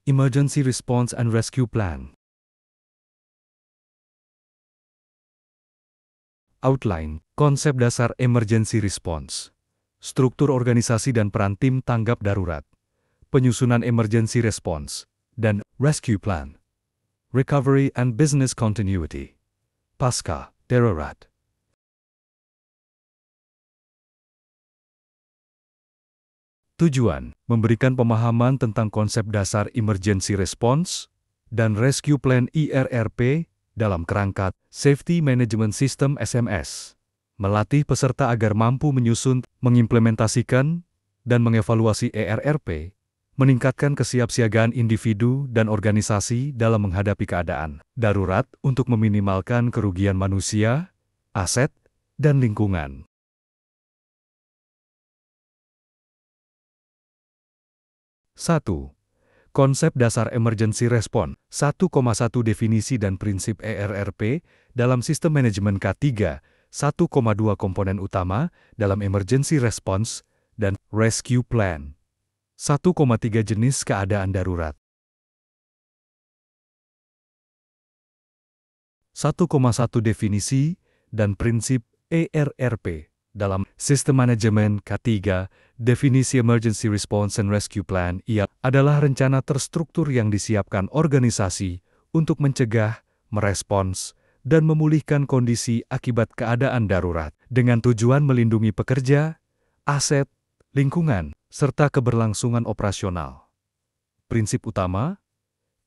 Emergency Response and Rescue Plan. Outline, konsep dasar emergency response, struktur organisasi dan peran tim tanggap darurat, penyusunan emergency response, dan rescue plan, recovery and business continuity, pasca darurat. Tujuan, memberikan pemahaman tentang konsep dasar emergency response dan rescue plan (IRRP) dalam kerangka Safety Management System (SMS). Melatih peserta agar mampu menyusun, mengimplementasikan, dan mengevaluasi ERRP, meningkatkan kesiapsiagaan individu dan organisasi dalam menghadapi keadaan darurat untuk meminimalkan kerugian manusia, aset, dan lingkungan. 1. Konsep dasar emergency response 1,1 definisi dan prinsip ERRP dalam sistem manajemen K3, 1,2 komponen utama dalam emergency response dan rescue plan. 1,3 jenis keadaan darurat. 1,1 definisi dan prinsip ERRP dalam sistem manajemen K3, definisi Emergency Response and Rescue Plan adalah rencana terstruktur yang disiapkan organisasi untuk mencegah, merespons, dan memulihkan kondisi akibat keadaan darurat dengan tujuan melindungi pekerja, aset, lingkungan, serta keberlangsungan operasional. Prinsip utama,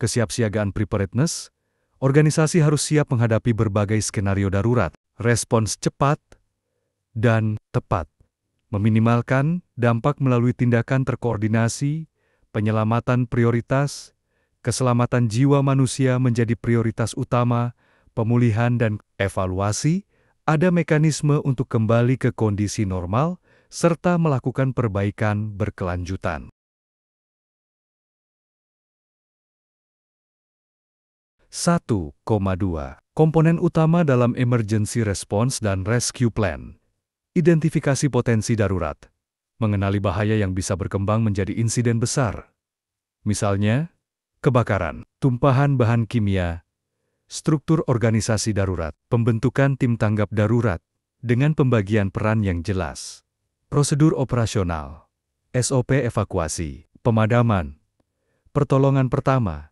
kesiapsiagaan preparedness, organisasi harus siap menghadapi berbagai skenario darurat, respons cepat, dan tepat, meminimalkan dampak melalui tindakan terkoordinasi, penyelamatan prioritas, keselamatan jiwa manusia menjadi prioritas utama, pemulihan dan evaluasi, ada mekanisme untuk kembali ke kondisi normal, serta melakukan perbaikan berkelanjutan. 1,2 komponen utama dalam emergency response dan rescue plan. Identifikasi potensi darurat, mengenali bahaya yang bisa berkembang menjadi insiden besar. Misalnya, kebakaran, tumpahan bahan kimia, struktur organisasi darurat, pembentukan tim tanggap darurat, dengan pembagian peran yang jelas. Prosedur operasional, SOP evakuasi, pemadaman, pertolongan pertama,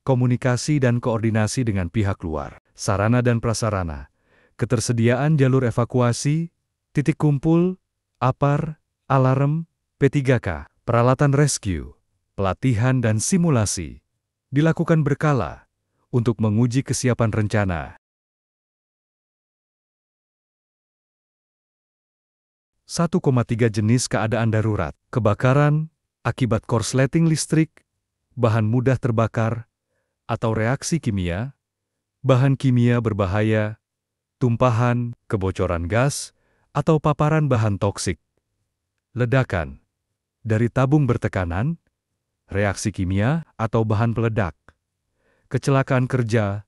komunikasi dan koordinasi dengan pihak luar, sarana dan prasarana, ketersediaan jalur evakuasi, titik kumpul, APAR, alarm, P3K, peralatan rescue, pelatihan dan simulasi, dilakukan berkala untuk menguji kesiapan rencana. 1,3 jenis keadaan darurat, kebakaran, akibat korsleting listrik, bahan mudah terbakar, atau reaksi kimia, bahan kimia berbahaya, tumpahan, kebocoran gas, atau paparan bahan toksik, ledakan, dari tabung bertekanan, reaksi kimia atau bahan peledak, kecelakaan kerja,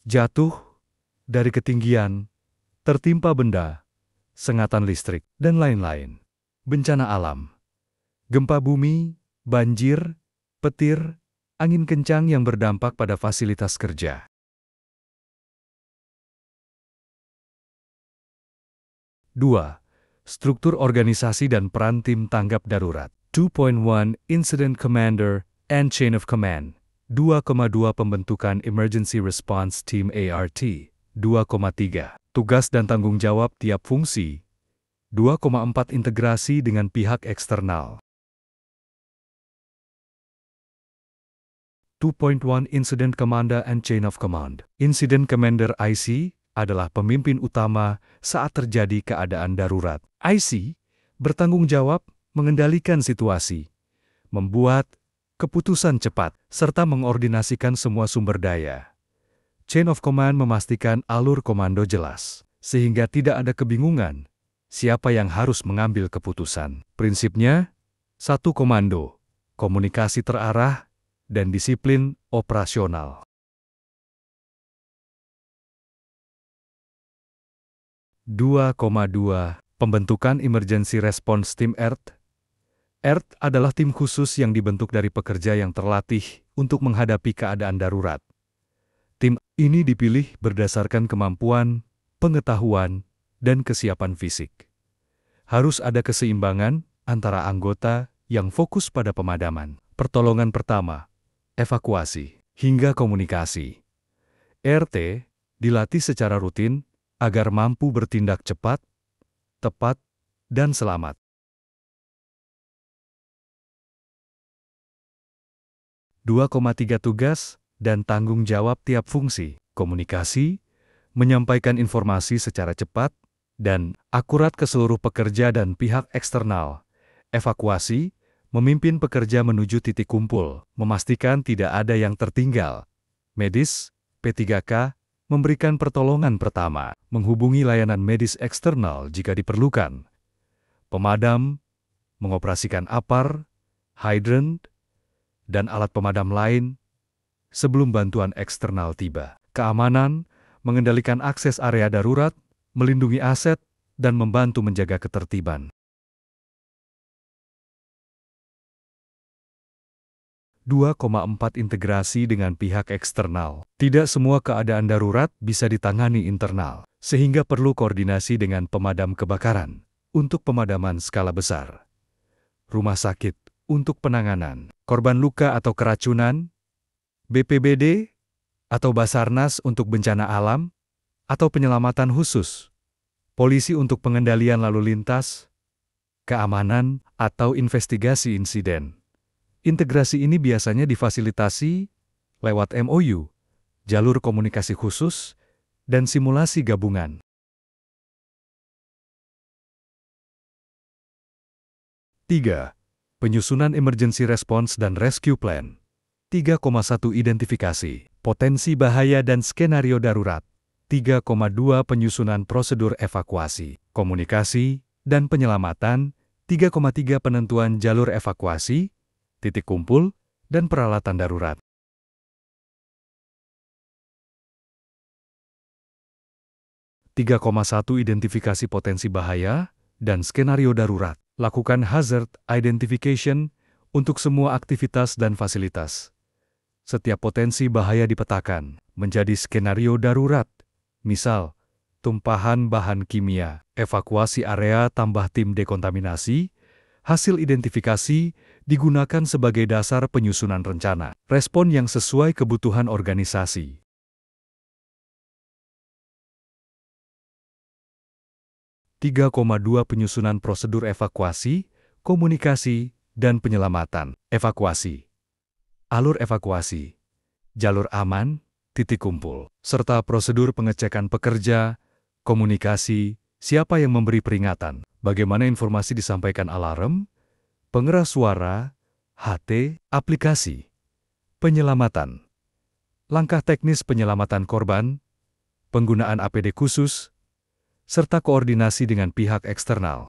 jatuh, dari ketinggian, tertimpa benda, sengatan listrik, dan lain-lain. Bencana alam, gempa bumi, banjir, petir, angin kencang yang berdampak pada fasilitas kerja. 2. Struktur organisasi dan peran tim tanggap darurat. 2.1 Incident Commander and Chain of Command. 2,2 Pembentukan Emergency Response Team ART. 2,3 Tugas dan tanggung jawab tiap fungsi. 2,4 Integrasi dengan pihak eksternal. 2.1 Incident Commander and Chain of Command. Incident Commander IC adalah pemimpin utama saat terjadi keadaan darurat. IC bertanggung jawab mengendalikan situasi, membuat keputusan cepat, serta mengordinasikan semua sumber daya. Chain of Command memastikan alur komando jelas, sehingga tidak ada kebingungan siapa yang harus mengambil keputusan. Prinsipnya, satu komando, komunikasi terarah, dan disiplin operasional. 2,2 Pembentukan Emergency Response Team ERT. ERT adalah tim khusus yang dibentuk dari pekerja yang terlatih untuk menghadapi keadaan darurat. Tim ini dipilih berdasarkan kemampuan, pengetahuan, dan kesiapan fisik. Harus ada keseimbangan antara anggota yang fokus pada pemadaman, pertolongan pertama, evakuasi, hingga komunikasi. ERT dilatih secara rutin agar mampu bertindak cepat, tepat, dan selamat. 2,3 tugas dan tanggung jawab tiap fungsi. Komunikasi, menyampaikan informasi secara cepat dan akurat ke seluruh pekerja dan pihak eksternal. Evakuasi, memimpin pekerja menuju titik kumpul, memastikan tidak ada yang tertinggal. Medis, P3K, memberikan pertolongan pertama, menghubungi layanan medis eksternal jika diperlukan. Pemadam, mengoperasikan APAR, hydrant, dan alat pemadam lain sebelum bantuan eksternal tiba. Keamanan, mengendalikan akses area darurat, melindungi aset, dan membantu menjaga ketertiban. 2,4 Integrasi dengan pihak eksternal. Tidak semua keadaan darurat bisa ditangani internal, sehingga perlu koordinasi dengan pemadam kebakaran untuk pemadaman skala besar. Rumah sakit untuk penanganan korban luka atau keracunan, BPBD atau Basarnas untuk bencana alam atau penyelamatan khusus, polisi untuk pengendalian lalu lintas, keamanan atau investigasi insiden. Integrasi ini biasanya difasilitasi lewat MOU, jalur komunikasi khusus, dan simulasi gabungan. 3. Penyusunan Emergency Response dan Rescue Plan. 3,1 Identifikasi potensi bahaya dan skenario darurat. 3,2 Penyusunan prosedur evakuasi, komunikasi, dan penyelamatan. 3,3 Penentuan jalur evakuasi, titik kumpul, dan peralatan darurat. 3,1 Identifikasi potensi bahaya dan skenario darurat. Lakukan hazard identification untuk semua aktivitas dan fasilitas. Setiap potensi bahaya dipetakan menjadi skenario darurat. Misal, tumpahan bahan kimia, evakuasi area tambah tim dekontaminasi. Hasil identifikasi digunakan sebagai dasar penyusunan rencana. Respon yang sesuai kebutuhan organisasi. 3,2 Penyusunan prosedur evakuasi, komunikasi, dan penyelamatan. Evakuasi. Alur evakuasi. Jalur aman, titik kumpul. Serta prosedur pengecekan pekerja, komunikasi, siapa yang memberi peringatan, bagaimana informasi disampaikan alarm, pengeras suara, HT, aplikasi. Penyelamatan. Langkah teknis penyelamatan korban, penggunaan APD khusus, serta koordinasi dengan pihak eksternal.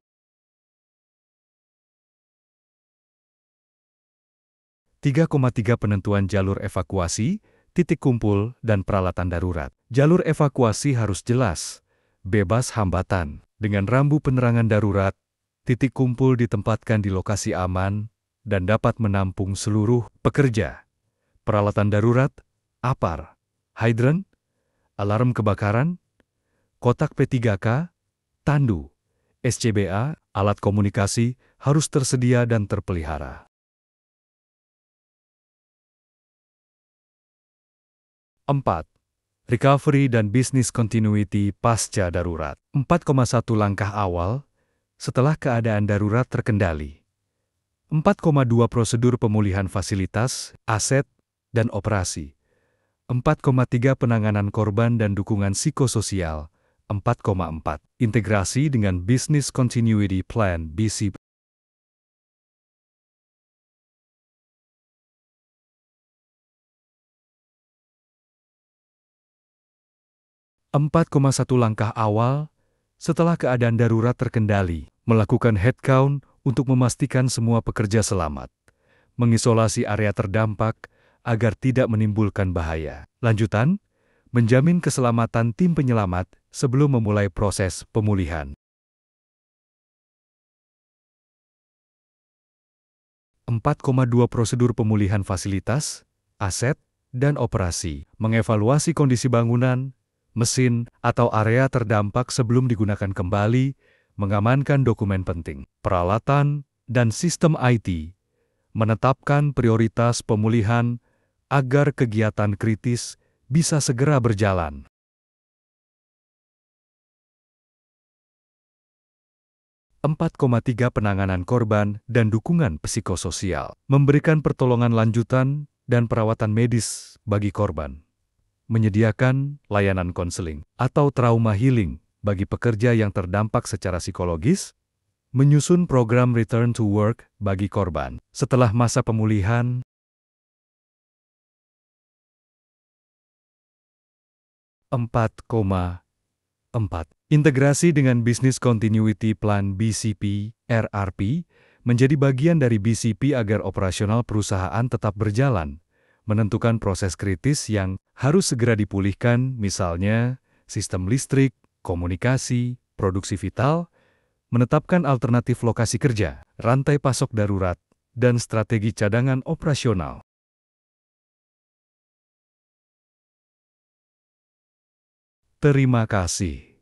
3,3 Penentuan jalur evakuasi, titik kumpul, dan peralatan darurat. Jalur evakuasi harus jelas, bebas hambatan, dengan rambu penerangan darurat. Titik kumpul ditempatkan di lokasi aman dan dapat menampung seluruh pekerja. Peralatan darurat, APAR, hydrant, alarm kebakaran, kotak P3K, tandu, SCBA, alat komunikasi harus tersedia dan terpelihara. 4. Recovery dan Business Continuity pasca darurat. 4,1 Langkah awal setelah keadaan darurat terkendali. 4,2 Prosedur pemulihan fasilitas, aset, dan operasi. 4,3 Penanganan korban dan dukungan psikososial. 4,4 Integrasi dengan Business Continuity Plan (BC). 4,1 Langkah awal setelah keadaan darurat terkendali. Melakukan head count untuk memastikan semua pekerja selamat. Mengisolasi area terdampak agar tidak menimbulkan bahaya. Lanjutan, menjamin keselamatan tim penyelamat sebelum memulai proses pemulihan. 4,2 prosedur pemulihan fasilitas, aset, dan operasi, mengevaluasi kondisi bangunan, mesin, atau area terdampak sebelum digunakan kembali, mengamankan dokumen penting, peralatan, dan sistem IT, menetapkan prioritas pemulihan agar kegiatan kritis bisa segera berjalan. 4,3 Penanganan korban dan dukungan psikososial, memberikan pertolongan lanjutan dan perawatan medis bagi korban, menyediakan layanan konseling atau trauma healing bagi pekerja yang terdampak secara psikologis, menyusun program return to work bagi korban setelah masa pemulihan. 4,4 Integrasi dengan Business Continuity Plan (BCP) (RRP) menjadi bagian dari BCP agar operasional perusahaan tetap berjalan, menentukan proses kritis yang harus segera dipulihkan, misalnya sistem listrik, komunikasi, produksi vital, menetapkan alternatif lokasi kerja, rantai pasok darurat, dan strategi cadangan operasional. Terima kasih.